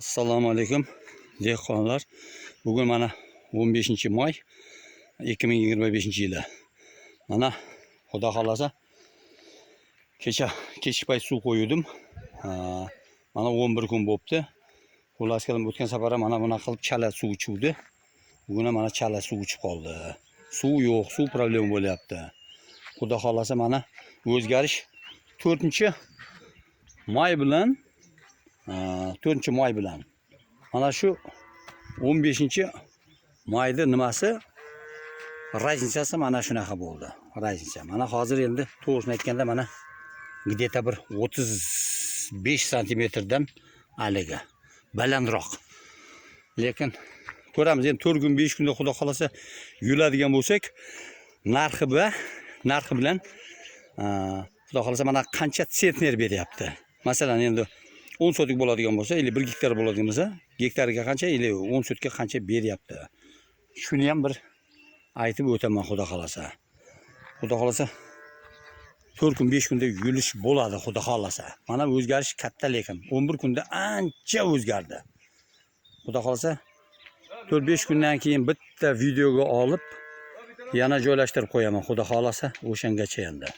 Assalomu alaykum dehqonlar. Bugun mana 15-may 2025-yili. Mana Xudo xolasa kech payt suv qo'ydim. Mana 11 kun bo'pti. Xullas kelib o'tgan safar mana bunaqa qilib chala suv ichuvdi. Bugun mana chala suv ichib qoldi. Suv yo'q, suv problem bo'lyapti. Xudo xolasa mana o'zgarish 4-may bilan 4-may bilan mana shu 15-mayda nimasi raznicasi mana shunaqa bo'ldi. Raznica. Mana hozir endi to'g'risini aytganda mana где-то bir 35 santimetrdan aliga balandroq. Lekin ko'ramiz endi 4 kun 5 kunda Xudo xolasa yuradigan bo'lsak, narxi bilan Xudo xolasa mana qancha sentner beryapti. Masalan endi 10 sotik bo'ladigan bo'lsa, 1 gektar bo'ladigan bo'lsa, gektariga qancha, 10 sotikka qancha beryapti. Shuni ham bir aytib o'taman Xudo xolasa. Xudo xolasa 4 kun 5 kunda yurish bo'ladi Xudo xolasa. Mana o'zgarish katta, lekin 11 kunda ancha o'zgardi. Xudo xolasa 4-5 kundan keyin bitta videoga olib yana joylashtirib qo'yaman Xudo xolasa, o'shangacha endi.